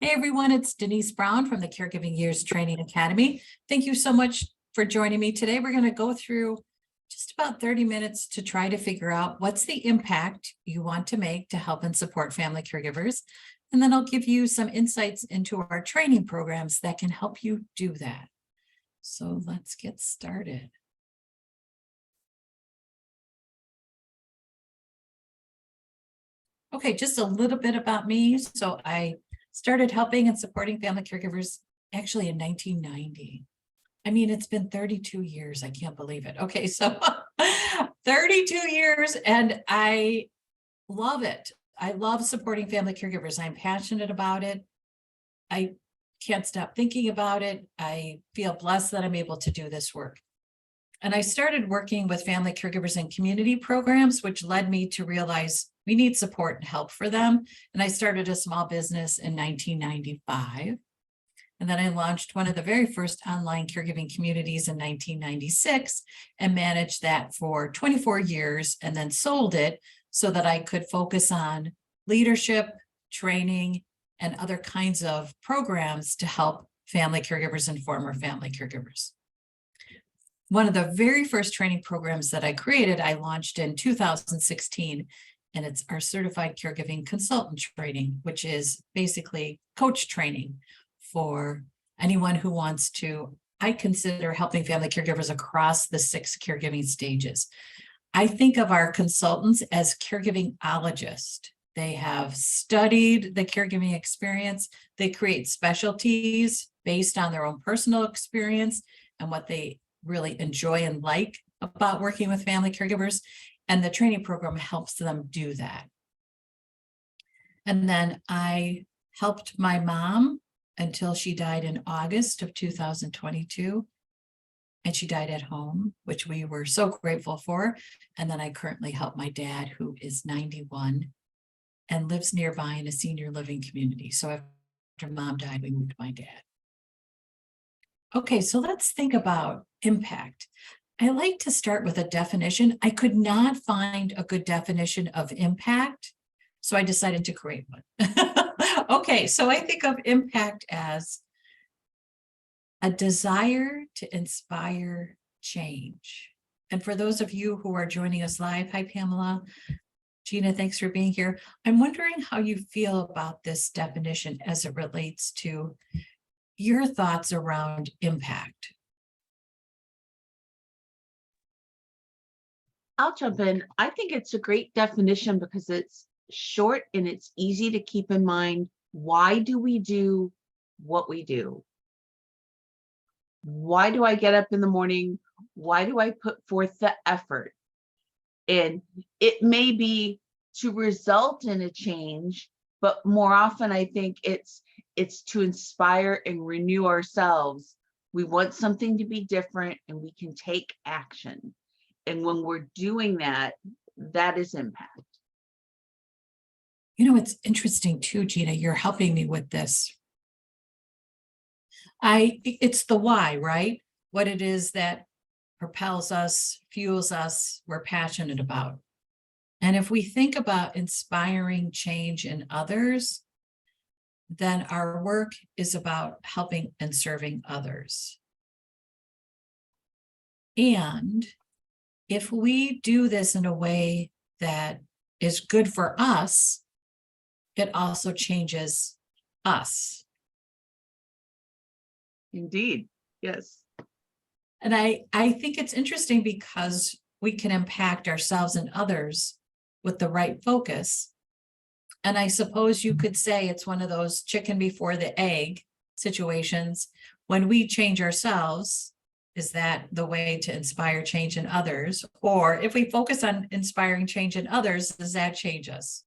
Hey everyone, it's Denise Brown from the Caregiving Years Training Academy. Thank you so much for joining me today. We're going to go through just about 30 minutes to try to figure out what's the impact you want to make to help and support family caregivers. And then I'll give you some insights into our training programs that can help you do that. So let's get started. Okay, just a little bit about me. So I started helping and supporting family caregivers actually in 1990. I mean, it's been 32 years. I can't believe it. Okay, so 32 years, and I love it. I love supporting family caregivers. I'm passionate about it. I can't stop thinking about it. I feel blessed that I'm able to do this work. And I started working with family caregivers in community programs, which led me to realize we need support and help for them. And I started a small business in 1995. And then I launched one of the very first online caregiving communities in 1996 and managed that for 24 years and then sold it so that I could focus on leadership, training, and other kinds of programs to help family caregivers and former family caregivers. One of the very first training programs that I created, I launched in 2016, and it's our certified caregiving consultant training, which is basically coach training for anyone who wants to, I consider helping family caregivers across the 6 caregiving stages. I think of our consultants as caregivingologists. They have studied the caregiving experience. They create specialties based on their own personal experience and what they really enjoy and like about working with family caregivers. And the training program helps them do that. And then I helped my mom until she died in August of 2022. And she died at home, which we were so grateful for. And then I currently help my dad, who is 91 and lives nearby in a senior living community. So after mom died, we moved my dad. Okay, so let's think about impact. I like to start with a definition. I could not find a good definition of impact, so I decided to create one. Okay, so I think of impact as a desire to inspire change. And for those of you who are joining us live, hi Pamela, Gina, thanks for being here. I'm wondering how you feel about this definition as it relates to your thoughts around impact. I'll jump in. I think it's a great definition because it's short and it's easy to keep in mind. Why do we do what we do? Why do I get up in the morning? Why do I put forth the effort? And it may be to result in a change, but more often I think it's to inspire and renew ourselves. We want something to be different and we can take action. And when we're doing that, that is impact. You know, it's interesting too, Gina, you're helping me with this. It's the why, right? What it is that propels us, fuels us, we're passionate about. And if we think about inspiring change in others, then our work is about helping and serving others. And if we do this in a way that is good for us, it also changes us. Indeed, yes. And I think it's interesting because we can impact ourselves and others with the right focus. And I suppose you could say it's one of those chicken before the egg situations. When we change ourselves, is that the way to inspire change in others? Or if we focus on inspiring change in others, does that change us?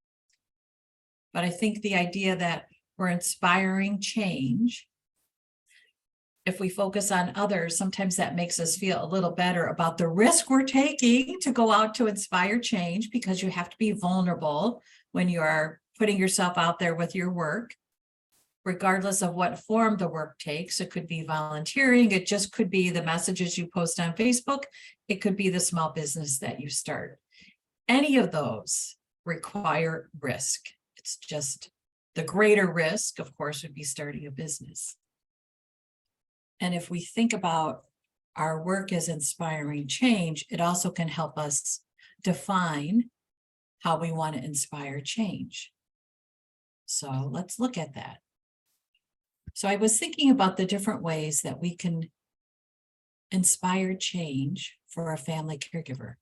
But I think the idea that we're inspiring change, if we focus on others, sometimes that makes us feel a little better about the risk we're taking to go out to inspire change, because you have to be vulnerable when you are putting yourself out there with your work, regardless of what form the work takes. It could be volunteering. It just could be the messages you post on Facebook. It could be the small business that you start. Any of those require risk. It's just The greater risk, of course, would be starting a business. And if we think about our work as inspiring change, it also can help us define how we want to inspire change. So let's look at that. So I was thinking about the different ways that we can inspire change for a family caregiver.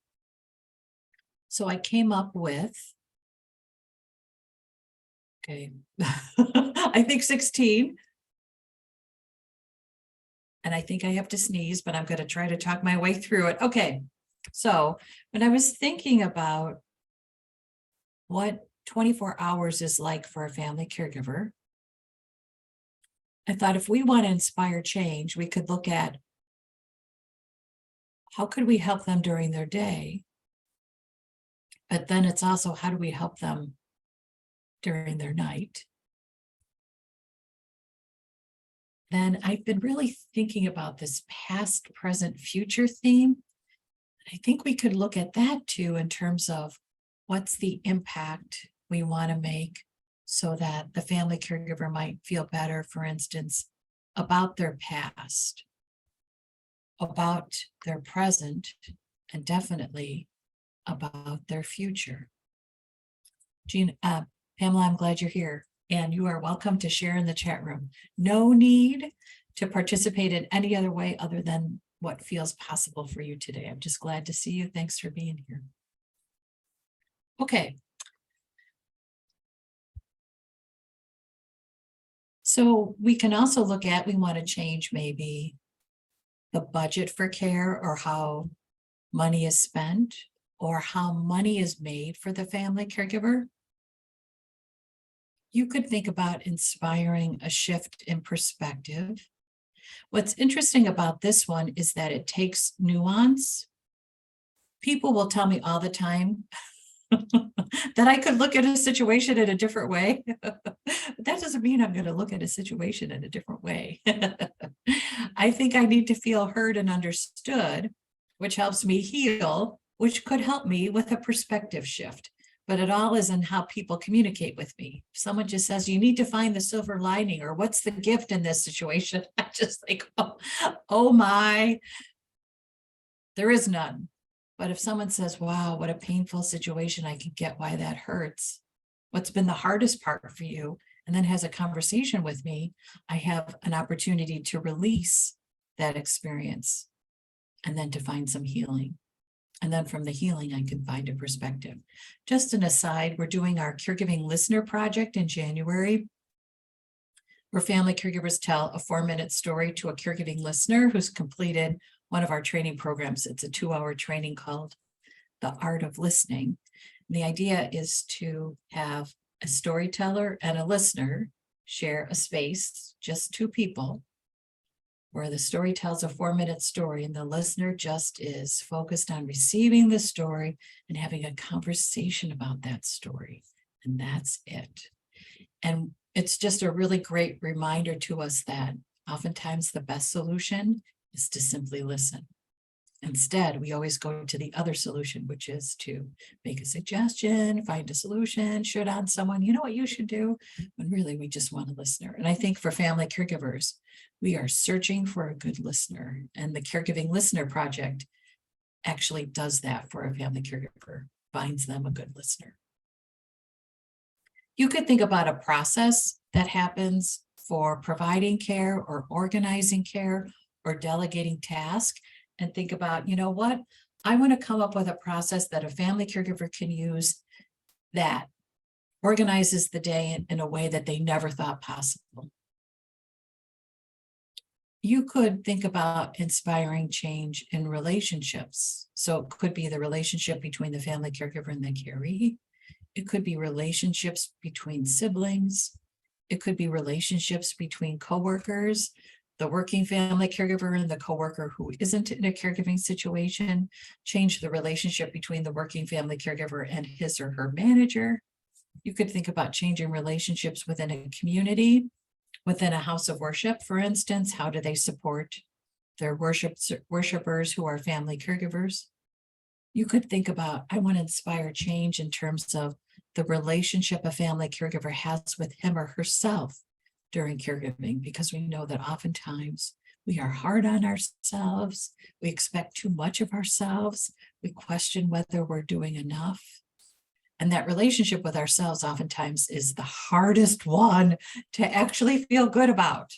So I came up with, I think 16. And I think I have to sneeze, but I'm going to try to talk my way through it. Okay. So when I was thinking about what 24 hours is like for a family caregiver, I thought if we want to inspire change, we could look at how could we help them during their day? But then it's also how do we help them during their night? Then I've been really thinking about this past, present, future theme. I think we could look at that too in terms of what's the impact we want to make so that the family caregiver might feel better, for instance, about their past, about their present, and definitely about their future. Pamela, I'm glad you're here, and you are welcome to share in the chat room. No need to participate in any other way other than what feels possible for you today. I'm just glad to see you. Thanks for being here. Okay. So we can also look at, we want to change maybe the budget for care or how money is spent or how money is made for the family caregiver. You could think about inspiring a shift in perspective. What's interesting about this one is that it takes nuance. People will tell me all the time that I could look at a situation in a different way. But that doesn't mean I'm going to look at a situation in a different way. I think I need to feel heard and understood, which helps me heal, which could help me with a perspective shift. But it all is in how people communicate with me. If someone just says, you need to find the silver lining, or what's the gift in this situation? I just think, oh my, there is none. But if someone says, wow, what a painful situation, I can get why that hurts. What's been the hardest part for you? And then has a conversation with me, I have an opportunity to release that experience and then to find some healing. And then from the healing, I can find a perspective. Just an aside, we're doing our Caregiving Listener Project in January, where family caregivers tell a 4-minute story to a caregiving listener who's completed one of our training programs. It's a 2-hour training called The Art of Listening. And the idea is to have a storyteller and a listener share a space, just 2 people, where the story tells a 4-minute story and the listener just is focused on receiving the story and having a conversation about that story. And that's it. And it's just a really great reminder to us that oftentimes the best solution is to simply listen. Instead, we always go to the other solution, which is to make a suggestion, find a solution, shoot on someone, you know what you should do, when really we just want a listener. And I think for family caregivers, we are searching for a good listener. And the Caregiving Listener Project actually does that for a family caregiver, finds them a good listener. You could think about a process that happens for providing care or organizing care or delegating tasks, and think about, you know what, I want to come up with a process that a family caregiver can use that organizes the day in a way that they never thought possible. You could think about inspiring change in relationships. So it could be the relationship between the family caregiver and the caree. It could be relationships between siblings. It could be relationships between coworkers, the working family caregiver and the coworker who isn't in a caregiving situation. Change the relationship between the working family caregiver and his or her manager. You could think about changing relationships within a community, within a house of worship, for instance. How do they support their worshipers who are family caregivers? You could think about, I want to inspire change in terms of the relationship a family caregiver has with him or herself during caregiving, because we know that oftentimes we are hard on ourselves, we expect too much of ourselves, we question whether we're doing enough. And that relationship with ourselves oftentimes is the hardest one to actually feel good about.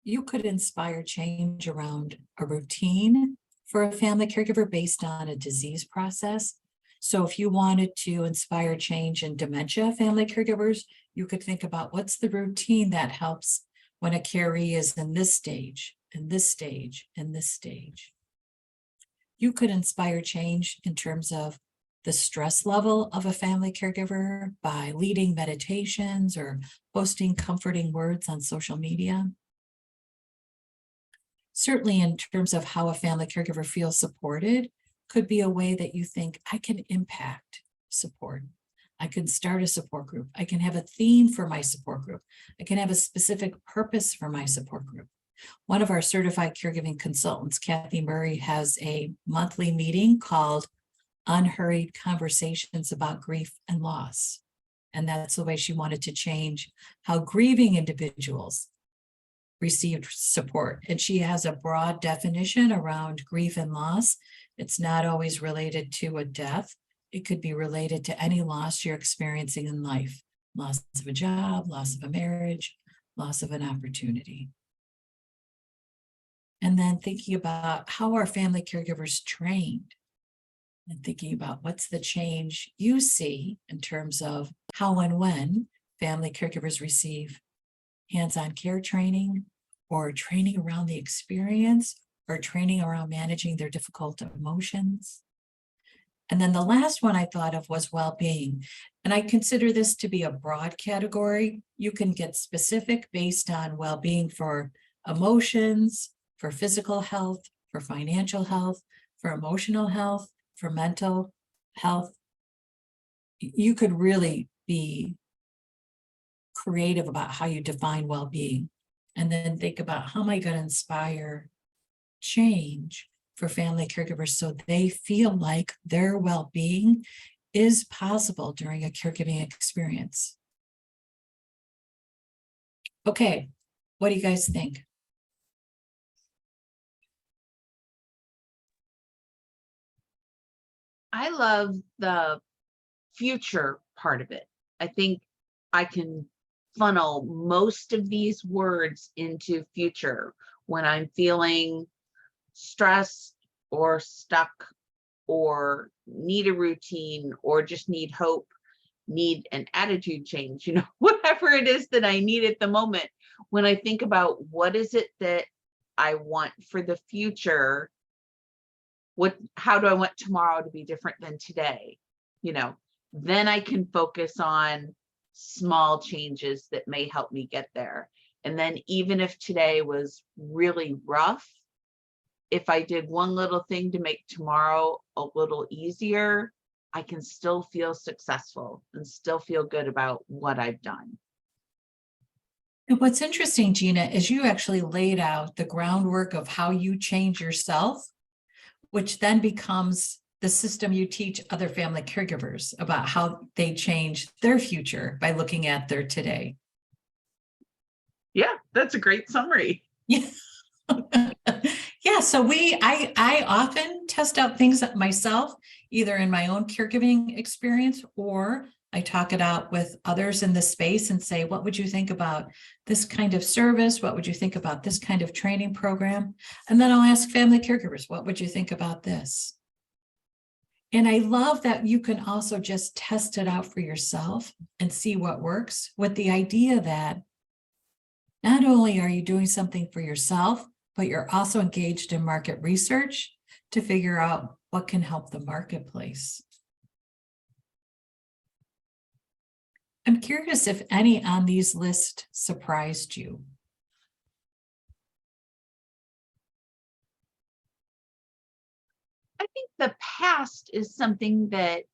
You could inspire change around a routine for a family caregiver based on a disease process. So if you wanted to inspire change in dementia family caregivers, you could think about what's the routine that helps when a caree is in this stage, in this stage, in this stage. You could inspire change in terms of the stress level of a family caregiver by leading meditations or posting comforting words on social media. Certainly in terms of how a family caregiver feels supported, could be a way that you think, I can impact support. I can start a support group. I can have a theme for my support group. I can have a specific purpose for my support group. One of our certified caregiving consultants, Kathy Murray, has a monthly meeting called Unhurried Conversations About Grief and Loss. And that's the way she wanted to change how grieving individuals received support. And she has a broad definition around grief and loss. It's not always related to a death. It could be related to any loss you're experiencing in life. Loss of a job, loss of a marriage, loss of an opportunity. And then thinking about how are family caregivers trained, and thinking about what's the change you see in terms of how and when family caregivers receive hands-on care training or training around the experience or training around managing their difficult emotions. And then the last one I thought of was well-being. And I consider this to be a broad category. You can get specific based on well-being for emotions, for physical health, for financial health, for emotional health, for mental health. You could really be creative about how you define well-being, and then think about how am I going to inspire change for family caregivers so they feel like their well-being is possible during a caregiving experience. Okay, what do you guys think? I love the future part of it. I think I can funnel most of these words into future when I'm feeling stressed or stuck or need a routine or just need hope, need an attitude change, whatever it is that I need at the moment. When I think about what is it that I want for the future, how do I want tomorrow to be different than today? Then I can focus on small changes that may help me get there. And then even if today was really rough, if I did one little thing to make tomorrow a little easier, I can still feel successful and still feel good about what I've done. And what's interesting, Gina, is you actually laid out the groundwork of how you change yourself, which then becomes the system you teach other family caregivers about how they change their future by looking at their today. Yeah, that's a great summary. Yeah. Yeah, so I often test out things myself, either in my own caregiving experience, or I talk it out with others in the space and say, what would you think about this kind of service? What would you think about this kind of training program? And then I'll ask family caregivers, what would you think about this? And I love that you can also just test it out for yourself and see what works, with the idea that not only are you doing something for yourself, but you're also engaged in market research to figure out what can help the marketplace. I'm curious if any on these lists surprised you. I think the past is something that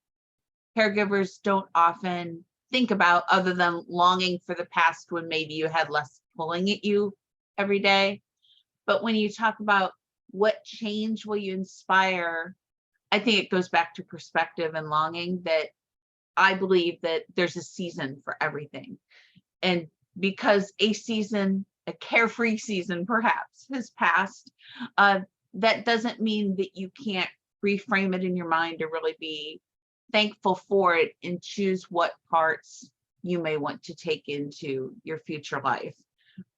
caregivers don't often think about, other than longing for the past when maybe you had less pulling at you every day. But when you talk about what change will you inspire I think it goes back to perspective and longing, that I believe that there's a season for everything. And because a season, a carefree season perhaps, has passed, that doesn't mean that you can't reframe it in your mind to really be thankful for it and choose what parts you may want to take into your future life.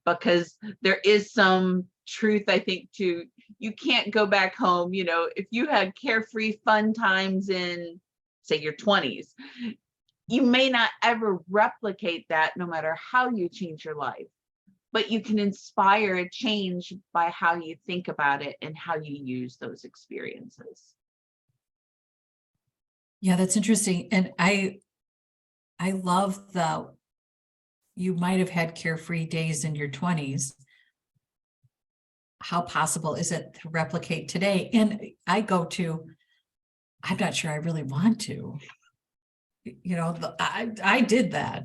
Because there is some truth, I think, to, you can't go back home. You know, if you had carefree fun times in, say, your 20s, you may not ever replicate that no matter how you change your life, but you can inspire a change by how you think about it and how you use those experiences. Yeah, that's interesting. And I love you might have had carefree days in your 20s. How possible is it to replicate today? And I'm not sure I really want to. You know, I did that.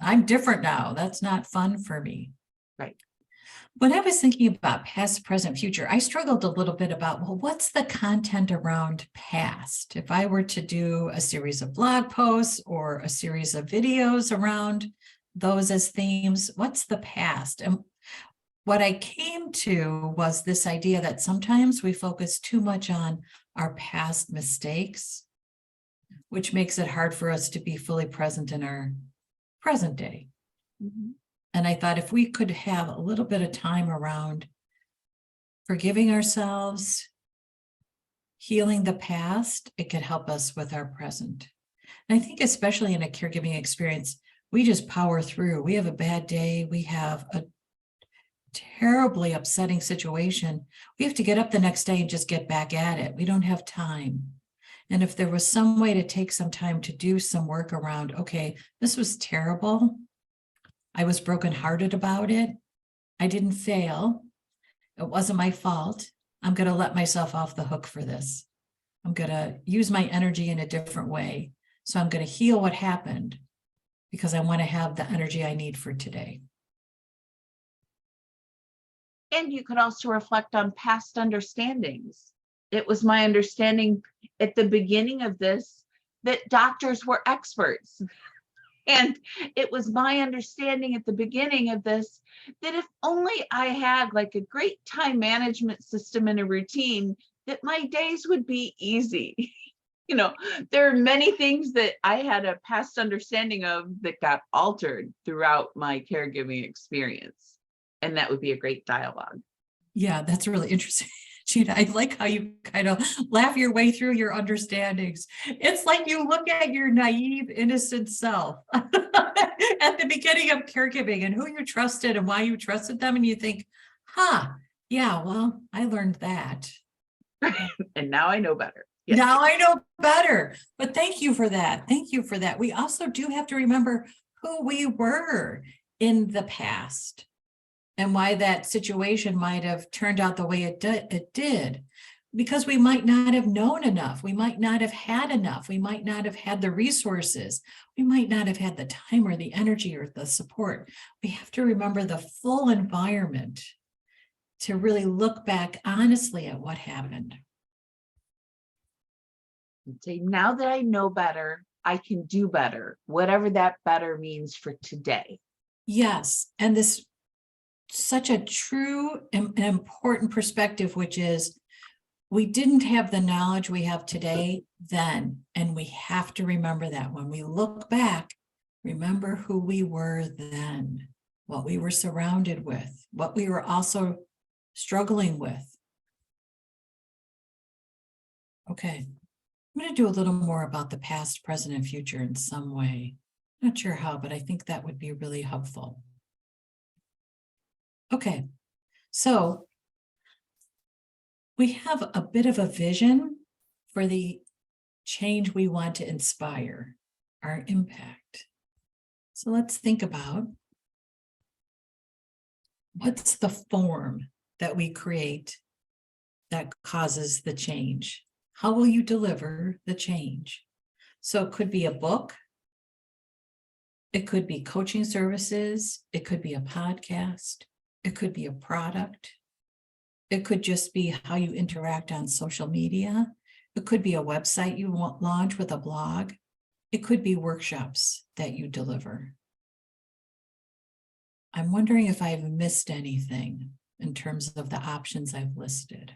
I'm different now. That's not fun for me. Right. When I was thinking about past, present, future, I struggled a little bit about, well, what's the content around past? If I were to do a series of blog posts or a series of videos around those as themes, what's the past? And what I came to was this idea that sometimes we focus too much on our past mistakes, which makes it hard for us to be fully present in our present day. Mm-hmm. And I thought if we could have a little bit of time around forgiving ourselves, healing the past, it could help us with our present. And I think especially in a caregiving experience, we just power through. We have a bad day. We have a terribly upsetting situation. We have to get up the next day and just get back at it. We don't have time. And if there was some way to take some time to do some work around, okay, this was terrible. I was brokenhearted about it. I didn't fail. It wasn't my fault. I'm going to let myself off the hook for this. I'm going to use my energy in a different way. So I'm going to heal what happened because I want to have the energy I need for today. And you could also reflect on past understandings. It was my understanding at the beginning of this that doctors were experts. And it was my understanding at the beginning of this that if only I had like a great time management system and a routine, that my days would be easy. You know, there are many things that I had a past understanding of that got altered throughout my caregiving experience. And that would be a great dialogue. Yeah, that's really interesting. Gina, I like how you kind of laugh your way through your understandings. It's like you look at your naive, innocent self at the beginning of caregiving and who you trusted and why you trusted them. And you think, yeah, well, I learned that. And now I know better. Yes. Now I know better. But thank you for that. Thank you for that. We also do have to remember who we were in the past and why that situation might have turned out the way it did, because we might not have known enough. We might not have had enough. We might not have had the resources. We might not have had the time or the energy or the support. We have to remember the full environment to really look back honestly at what happened. And say, now that I know better, I can do better, whatever that better means for today. Yes, and this such a true and important perspective, which is we didn't have the knowledge we have today then, and we have to remember that when we look back, remember who we were then, what we were surrounded with, what we were also struggling with. Okay, I'm going to do a little more about the past, present, and future in some way. Not sure how, but I think that would be really helpful. Okay, so we have a bit of a vision for the change we want to inspire, our impact. So let's think about what's the form that we create that causes the change. How will you deliver the change? So it could be a book. It could be coaching services. It could be a podcast. It could be a product. It could just be how you interact on social media. It could be a website you want launch with a blog. It could be workshops that you deliver. I'm wondering if I've missed anything in terms of the options I've listed.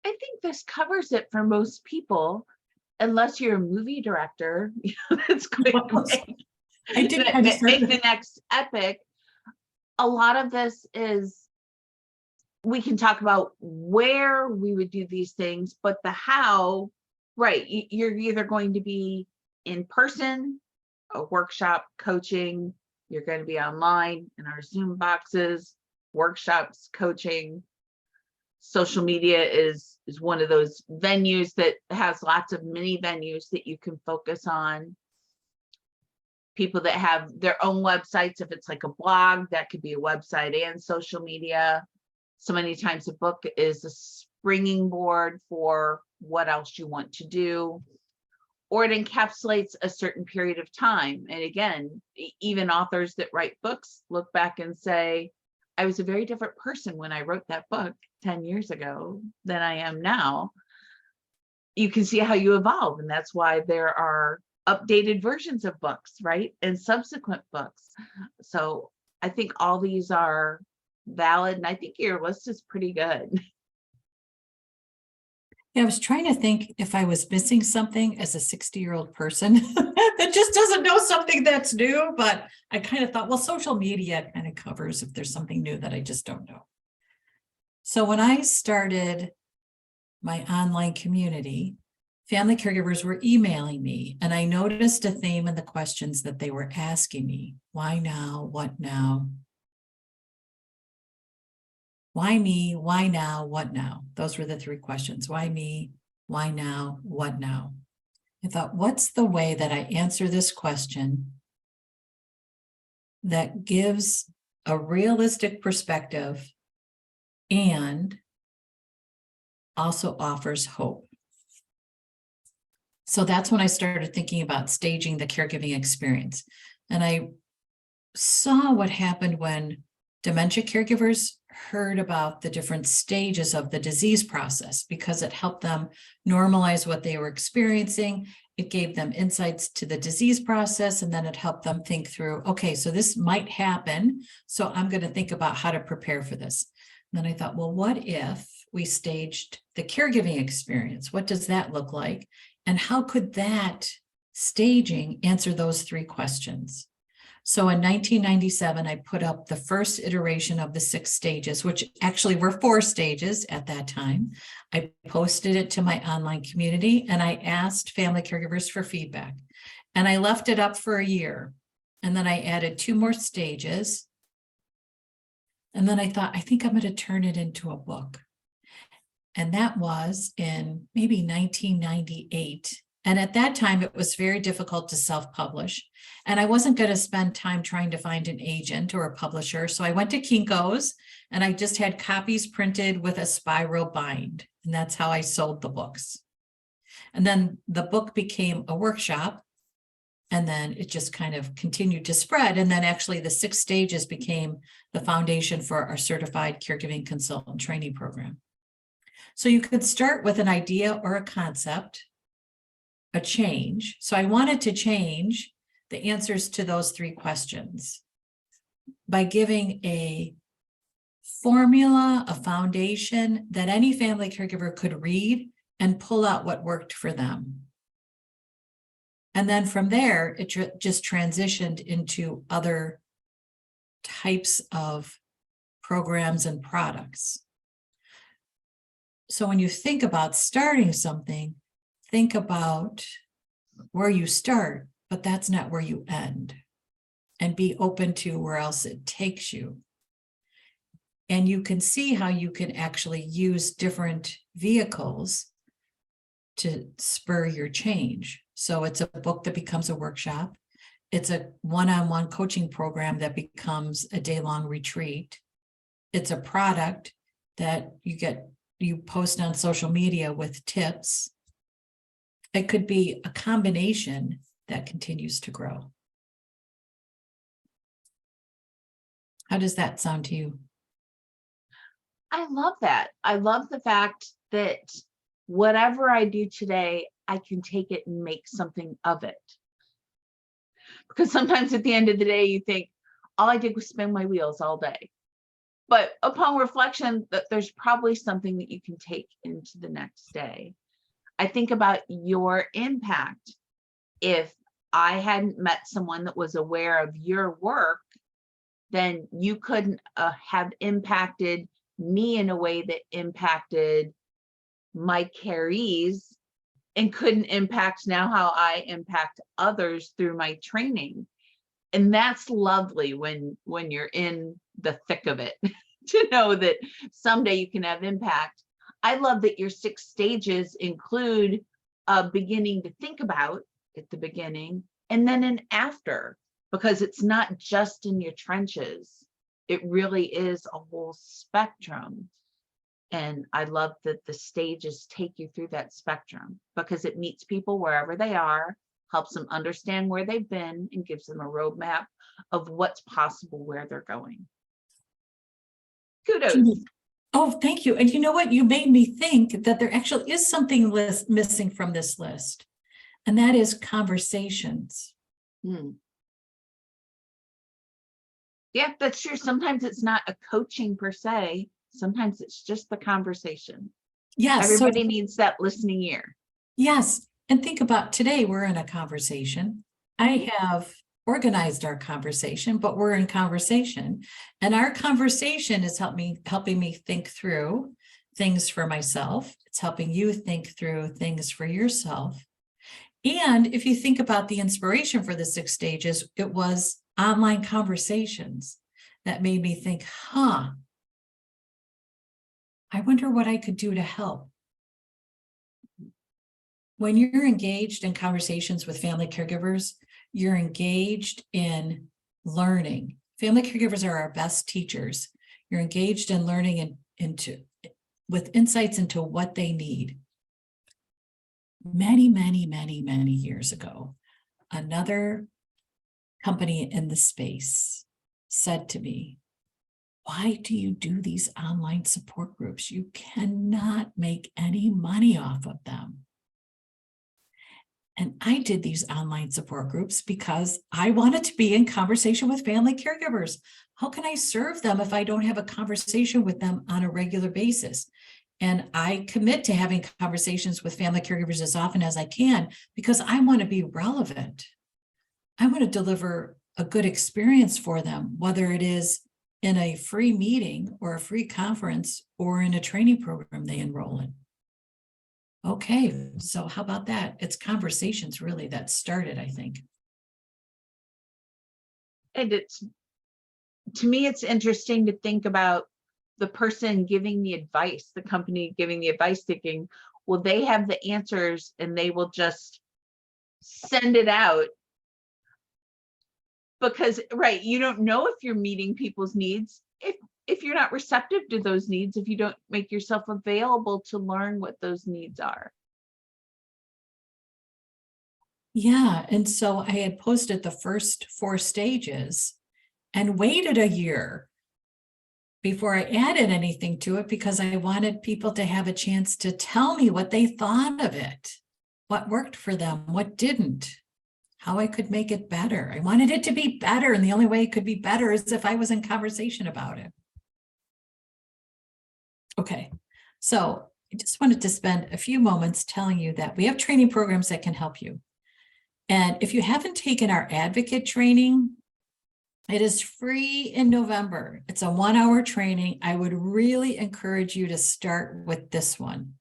I think this covers it for most people, unless you're a movie director, that's going to make, I did kind of make the next epic. A lot of this is, we can talk about where we would do these things, but the how, right, you're either going to be in person, a workshop, coaching, you're going to be online in our Zoom boxes, workshops, coaching. Social media is one of those venues that has lots of mini venues that you can focus on. People that have their own websites, if it's like a blog, that could be a website and social media. So many times a book is a springing board for what else you want to do, or it encapsulates a certain period of time. And again, even authors that write books look back and say, I was a very different person when I wrote that book 10 years ago than I am now. You can see how you evolve, and that's why there are updated versions of books, right? And subsequent books. So I think all these are valid, and I think your list is pretty good. Yeah, I was trying to think if I was missing something as a 60-year-old person that just doesn't know something that's new, but I kind of thought, well, social media kind of covers if there's something new that I just don't know. So when I started my online community, family caregivers were emailing me, and I noticed a theme in the questions that they were asking me. Why now? What now? Why me? Why now? What now? Those were the three questions. Why me? Why now? What now? I thought, what's the way that I answer this question that gives a realistic perspective and also offers hope? So that's when I started thinking about staging the caregiving experience. And I saw what happened when dementia caregivers heard about the different stages of the disease process, because it helped them normalize what they were experiencing. It gave them insights to the disease process, and then it helped them think through, okay, so this might happen, so I'm going to think about how to prepare for this. And then I thought, well, what if we staged the caregiving experience? What does that look like? And how could that staging answer those three questions? So in 1997, I put up the first iteration of the 6 stages, which actually were 4 stages at that time. I posted it to my online community, and I asked family caregivers for feedback. And I left it up for a year. And then I added 2 more stages. And then I thought, I think I'm going to turn it into a book. And that was in maybe 1998. And at that time, it was very difficult to self-publish. And I wasn't going to spend time trying to find an agent or a publisher. So I went to Kinko's, and I just had copies printed with a spiral bind. And that's how I sold the books. And then the book became a workshop. And then it just kind of continued to spread. And then actually the 6 stages became the foundation for our certified caregiving consultant training program. So you could start with an idea or a concept, a change. So I wanted to change the answers to those 3 questions by giving a formula, a foundation that any family caregiver could read and pull out what worked for them. And then from there, it just transitioned into other types of programs and products. So when you think about starting something, think about where you start, but that's not where you end. And be open to where else it takes you. And you can see how you can actually use different vehicles to spur your change. So it's a book that becomes a workshop. It's a one-on-one coaching program that becomes a day-long retreat. It's a product that you get you post on social media with tips. It could be a combination that continues to grow. How does that sound to you? I love that. I love the fact that whatever I do today, I can take it and make something of it. Because sometimes at the end of the day, you think, all I did was spin my wheels all day. But upon reflection, that there's probably something that you can take into the next day. I think about your impact. If I hadn't met someone that was aware of your work, then you couldn't have impacted me in a way that impacted my carees, and couldn't impact now how I impact others through my training. And that's lovely when you're in the thick of it to know that someday you can have impact. I love that your 6 stages include beginning to think about at the beginning and then an after, because it's not just in your trenches. It really is a whole spectrum. And I love that the stages take you through that spectrum, because it meets people wherever they are, helps them understand where they've been, and gives them a roadmap of what's possible where they're going. Kudos. Oh, thank you. And you know what? You made me think that there actually is something missing from this list, and that is conversations. Yeah, that's true. Sometimes it's not a coaching per se. Sometimes it's just the conversation. Yes. Everybody needs that listening ear. Yes. And think about today, we're in a conversation. I have organized our conversation, but we're in conversation. And our conversation is helping me think through things for myself. It's helping you think through things for yourself. And if you think about the inspiration for the 6 stages, it was online conversations that made me think, I wonder what I could do to help. When you're engaged in conversations with family caregivers, you're engaged in learning. Family caregivers are our best teachers. You're engaged in learning with insights into what they need. Many, many, many, many years ago, another company in the space said to me, "Why do you do these online support groups? You cannot make any money off of them." And I did these online support groups because I wanted to be in conversation with family caregivers. How can I serve them if I don't have a conversation with them on a regular basis? And I commit to having conversations with family caregivers as often as I can, because I want to be relevant. I want to deliver a good experience for them, whether it is in a free meeting or a free conference or in a training program they enroll in. Okay, so how about that? It's conversations really that started, I think. And to me, it's interesting to think about the person giving the advice, the company giving the advice, thinking, well, they have the answers and they will just send it out. Because, right, you don't know if you're meeting people's needs if you're not receptive to those needs, if you don't make yourself available to learn what those needs are. Yeah, and so I had posted the first 4 stages and waited a year before I added anything to it, because I wanted people to have a chance to tell me what they thought of it, what worked for them, what didn't, how I could make it better. I wanted it to be better, and the only way it could be better is if I was in conversation about it. Okay, so I just wanted to spend a few moments telling you that we have training programs that can help you. And if you haven't taken our advocate training, it is free in November. It's a 1-hour training. I would really encourage you to start with this one.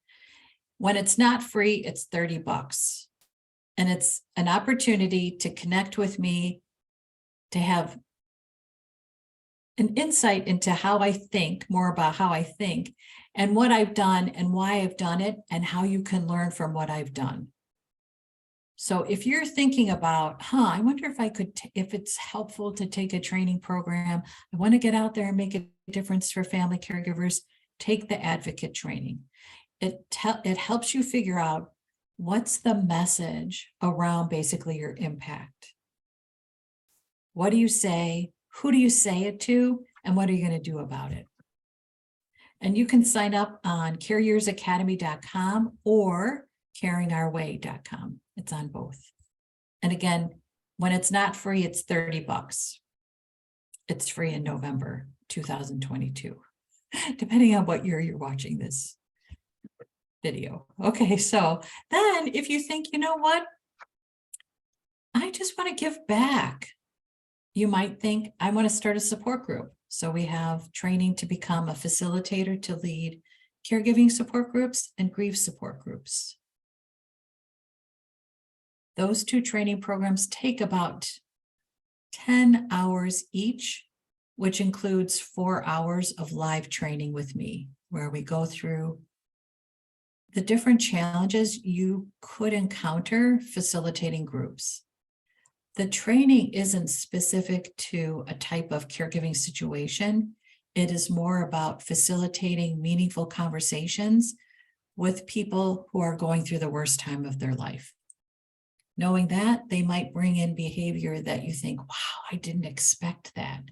When it's not free, it's $30. And it's an opportunity to connect with me, to have an insight into how I think, more about how I think, and what I've done and why I've done it, and how you can learn from what I've done. So if you're thinking about, I wonder if I could, if it's helpful to take a training program, I want to get out there and make a difference for family caregivers, take the advocate training. It helps you figure out what's the message around basically your impact. What do you say? Who do you say it to? And what are you going to do about it? And you can sign up on caregiversacademy.com or caringourway.com. It's on both. And again, when it's not free, it's $30. It's free in November 2022, depending on what year you're watching this video. Okay, so then if you think, you know what, I just want to give back, you might think, I want to start a support group. So we have training to become a facilitator to lead caregiving support groups and grief support groups. Those two training programs take about 10 hours each, which includes 4 hours of live training with me, where we go through the different challenges you could encounter facilitating groups. The training isn't specific to a type of caregiving situation. It is more about facilitating meaningful conversations with people who are going through the worst time of their life. Knowing that, they might bring in behavior that you think, wow, I didn't expect that.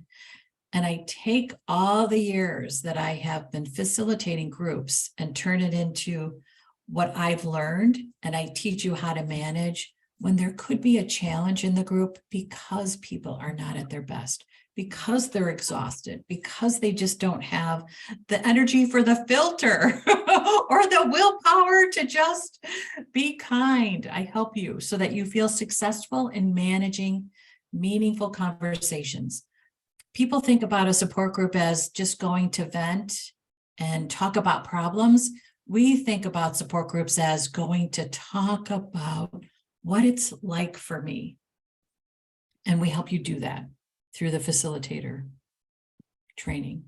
And I take all the years that I have been facilitating groups and turn it into what I've learned, and I teach you how to manage when there could be a challenge in the group because people are not at their best, because they're exhausted, because they just don't have the energy for the filter or the willpower to just be kind. I help you so that you feel successful in managing meaningful conversations. People think about a support group as just going to vent and talk about problems. We think about support groups as going to talk about what it's like for me. And we help you do that through the facilitator training.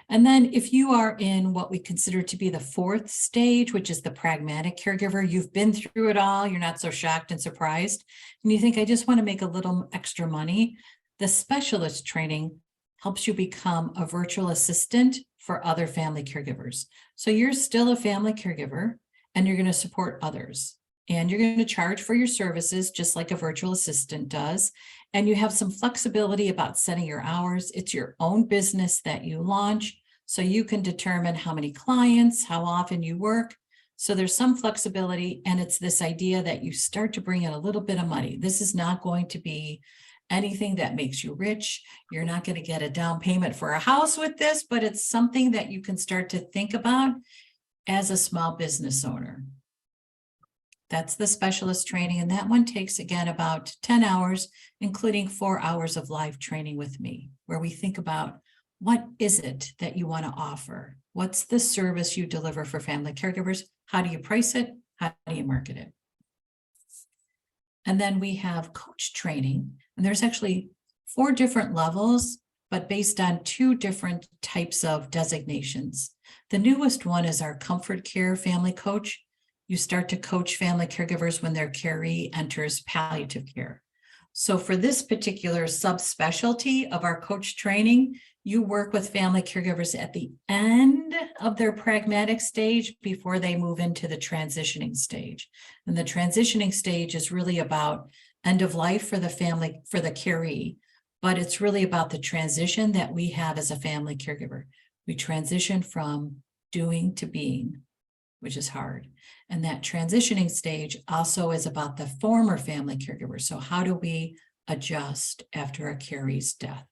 And then if you are in what we consider to be the fourth stage, which is the pragmatic caregiver, you've been through it all, you're not so shocked and surprised, and you think, I just want to make a little extra money, the specialist training helps you become a virtual assistant for other family caregivers. So you're still a family caregiver and you're going to support others. And you're going to charge for your services just like a virtual assistant does. And you have some flexibility about setting your hours. It's your own business that you launch, so you can determine how many clients, how often you work. So there's some flexibility, and it's this idea that you start to bring in a little bit of money. This is not going to be anything that makes you rich. You're not going to get a down payment for a house with this, but it's something that you can start to think about as a small business owner. That's the specialist training. And that one takes, again, about 10 hours, including 4 hours of live training with me, where we think about what is it that you want to offer? What's the service you deliver for family caregivers? How do you price it? How do you market it? And then we have coach training. And there's actually 4 different levels, but based on 2 different types of designations. The newest one is our comfort care family coach. You start to coach family caregivers when their caree enters palliative care. So for this particular subspecialty of our coach training, you work with family caregivers at the end of their pragmatic stage before they move into the transitioning stage. And the transitioning stage is really about end of life for the family, for the caree, but it's really about the transition that we have as a family caregiver. We transition from doing to being, which is hard. And that transitioning stage also is about the former family caregiver. So how do we adjust after a caree's death?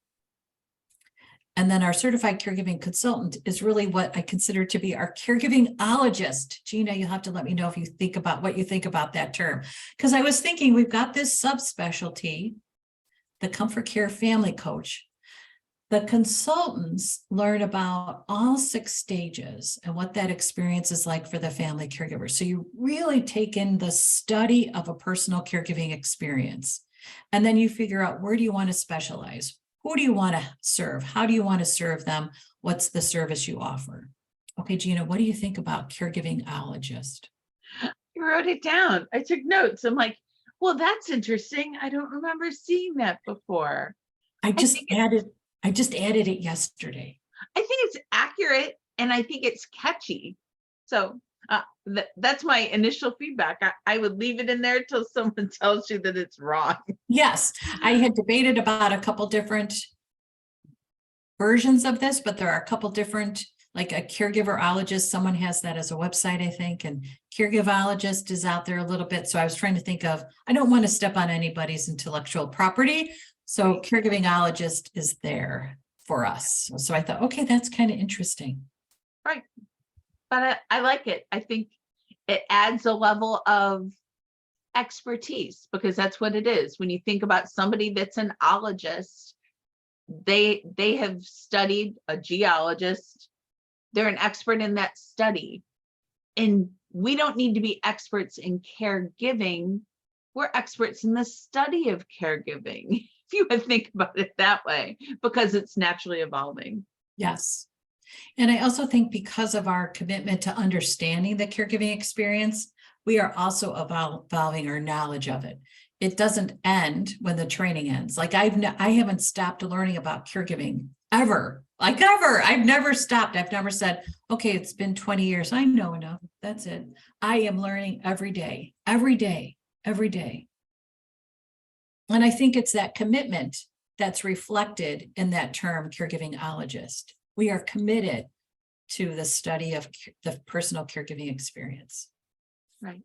And then our certified caregiving consultant is really what I consider to be our caregivingologist. Gina, you'll have to let me know if you think about what you think about that term. Because I was thinking we've got this subspecialty, the comfort care family coach. The consultants learn about all 6 stages and what that experience is like for the family caregiver. So you really take in the study of a personal caregiving experience. And then you figure out, where do you want to specialize? Who do you want to serve? How do you want to serve them? What's the service you offer? Okay, Gina, what do you think about caregivingologist? You wrote it down. I took notes. I'm like, well, that's interesting. I don't remember seeing that before. I just added it yesterday. I think it's accurate. and I think it's catchy. So that's my initial feedback. I would leave it in there till someone tells you that it's wrong. Yes, I had debated about a couple different versions of this, but there are a couple different, like a caregiverologist, someone has that as a website, I think, and caregiverologist is out there a little bit. So I was trying to think of, I don't want to step on anybody's intellectual property. So caregivingologist is there for us. So I thought, okay, that's kind of interesting. Right. But I like it. I think it adds a level of expertise, because that's what it is. When you think about somebody that's an ologist, they have studied, a geologist, they're an expert in that study. And we don't need to be experts in caregiving. We're experts in the study of caregiving, if you would think about it that way, because it's naturally evolving. Yes. And I also think because of our commitment to understanding the caregiving experience, we are also evolving our knowledge of it. It doesn't end when the training ends. Like I haven't stopped learning about caregiving ever. Like ever. I've never stopped. I've never said, okay, it's been 20 years. I know enough. That's it. I am learning every day, every day, every day. And I think it's that commitment that's reflected in that term, caregivingologist. We are committed to the study of the personal caregiving experience. Right.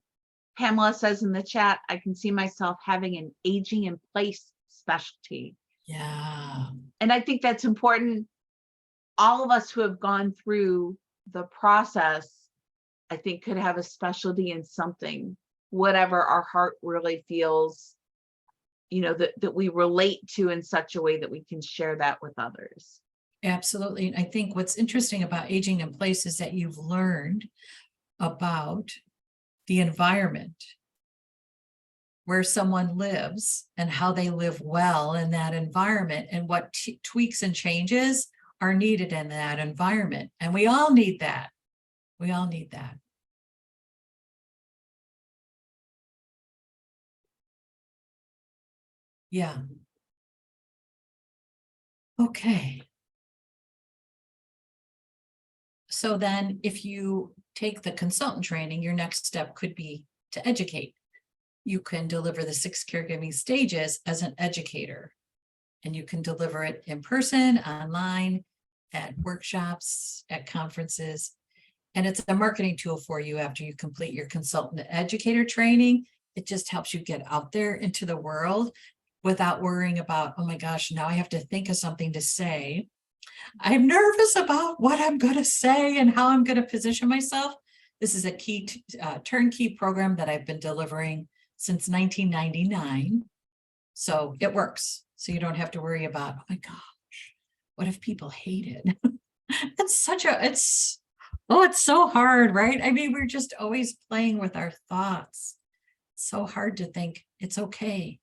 Pamela says in the chat, I can see myself having an aging in place specialty. Yeah. And I think that's important. All of us who have gone through the process, I think, could have a specialty in something, whatever our heart really feels, that we relate to in such a way that we can share that with others. Absolutely. And I think what's interesting about aging in place is that you've learned about the environment where someone lives and how they live well in that environment, and what tweaks and changes are needed in that environment. And we all need that. We all need that. Yeah. Okay. So then if you take the consultant training, your next step could be to educate. You can deliver the 6 caregiving stages as an educator, and you can deliver it in person, online, at workshops, at conferences. And it's a marketing tool for you after you complete your consultant educator training. It just helps you get out there into the world without worrying about, oh my gosh, now I have to think of something to say. I'm nervous about what I'm going to say and how I'm going to position myself. This is a key turnkey program that I've been delivering since 1999. So it works. So you don't have to worry about, oh my gosh, what if people hate it? it's so hard, right? I mean, we're just always playing with our thoughts. It's so hard to think it's okay.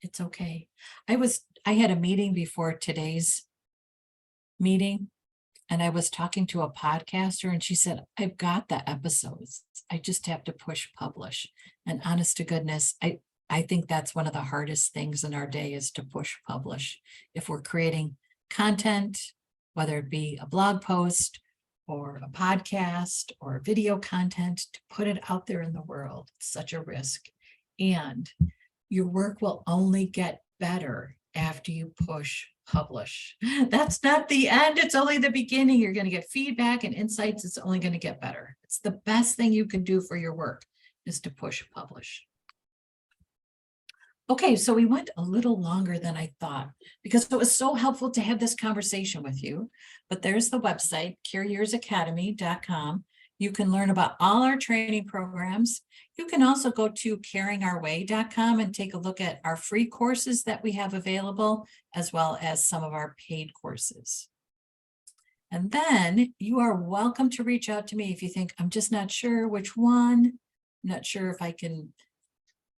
It's okay. I had a meeting before today's meeting, and I was talking to a podcaster, and she said, I've got the episodes. I just have to push publish. And honest to goodness, I think that's one of the hardest things in our day, is to push publish. If we're creating content, whether it be a blog post or a podcast or video content, to put it out there in the world, it's such a risk. And your work will only get better after you push publish. That's not the end. It's only the beginning. You're going to get feedback and insights. It's only going to get better. It's the best thing you can do for your work, is to push publish. Okay, so we went a little longer than I thought, because it was so helpful to have this conversation with you. But there's the website, caregiversacademy.com. You can learn about all our training programs. You can also go to caringourway.com and take a look at our free courses that we have available, as well as some of our paid courses. And then you are welcome to reach out to me if you think, I'm just not sure which one. I'm not sure if I can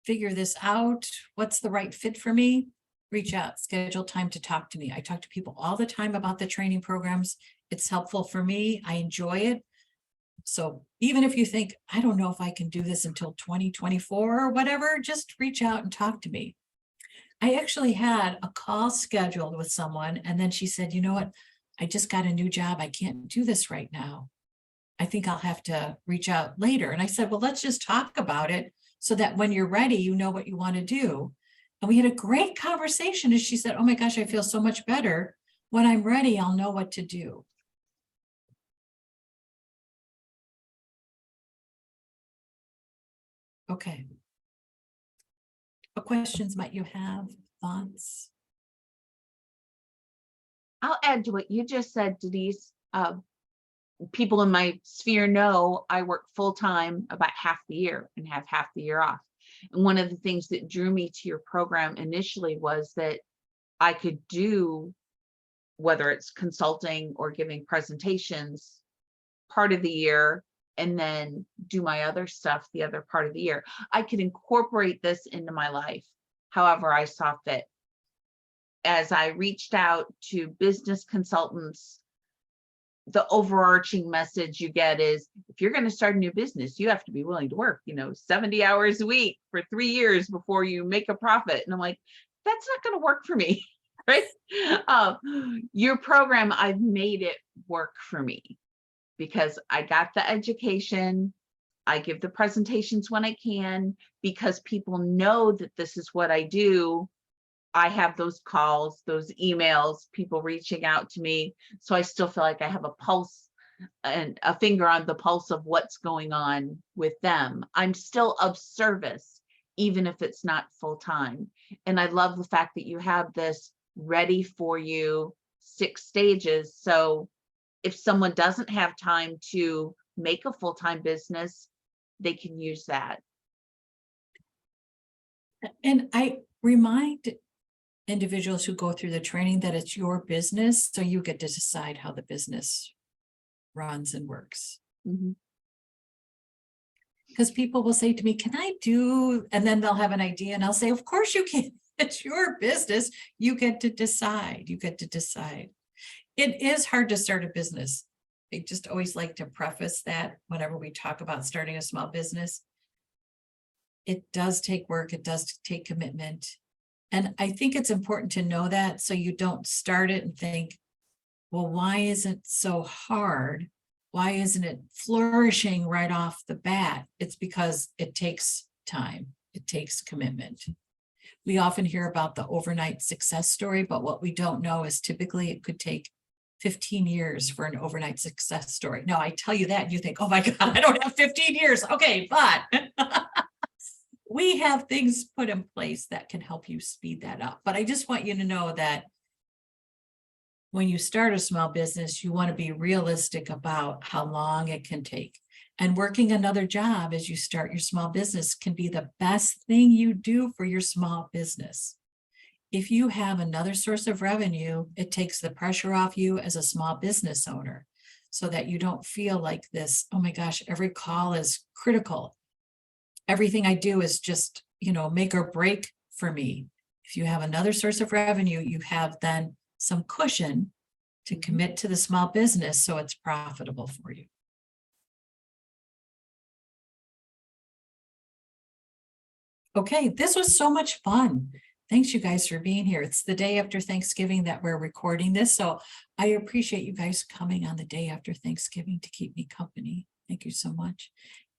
figure this out. What's the right fit for me? Reach out, schedule time to talk to me. I talk to people all the time about the training programs. It's helpful for me. I enjoy it. So even if you think, I don't know if I can do this until 2024 or whatever, just reach out and talk to me. I actually had a call scheduled with someone, and then she said, you know what, I just got a new job. I can't do this right now. I think I'll have to reach out later. And I said, well, let's just talk about it so that when you're ready, you know what you want to do. And we had a great conversation. And she said, oh my gosh, I feel so much better. When I'm ready, I'll know what to do. Okay. What questions might you have? Thoughts? I'll add to what you just said, Denise. People in my sphere know I work full time about half the year and have half the year off. And one of the things that drew me to your program initially was that I could do, whether it's consulting or giving presentations part of the year, and then do my other stuff the other part of the year. I could incorporate this into my life however I saw fit. As I reached out to business consultants, the overarching message you get is, if you're going to start a new business, you have to be willing to work, 70 hours a week for 3 years before you make a profit. And I'm like, that's not going to work for me, right? Your program, I've made it work for me because I got the education. I give the presentations when I can because people know that this is what I do. I have those calls, those emails, people reaching out to me. So I still feel like I have a pulse and a finger on the pulse of what's going on with them. I'm still of service, even if it's not full time. And I love the fact that you have this ready for you 6 stages. So if someone doesn't have time to make a full-time business, they can use that. And I remind individuals who go through the training that it's your business, so you get to decide how the business runs and works. Because people will say to me, can I do, and then they'll have an idea and I'll say, of course you can. It's your business. You get to decide. You get to decide. It is hard to start a business. I just always like to preface that whenever we talk about starting a small business. It does take work. It does take commitment. And I think it's important to know that so you don't start it and think, well, why is it so hard? Why isn't it flourishing right off the bat? It's because it takes time. It takes commitment. We often hear about the overnight success story, but what we don't know is typically it could take 15 years for an overnight success story. Now, I tell you that and you think, oh my God, I don't have 15 years. Okay, but we have things put in place that can help you speed that up. But I just want you to know that when you start a small business, you want to be realistic about how long it can take. And working another job as you start your small business can be the best thing you do for your small business. If you have another source of revenue, it takes the pressure off you as a small business owner so that you don't feel like this, oh my gosh, every call is critical. Everything I do is just, make or break for me. If you have another source of revenue, you have then some cushion to commit to the small business so it's profitable for you. Okay, this was so much fun. Thanks you guys for being here. It's the day after Thanksgiving that we're recording this, so I appreciate you guys coming on the day after Thanksgiving to keep me company. Thank you so much.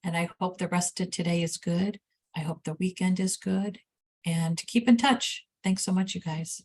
And I hope the rest of today is good. I hope the weekend is good. And keep in touch. Thanks so much, you guys.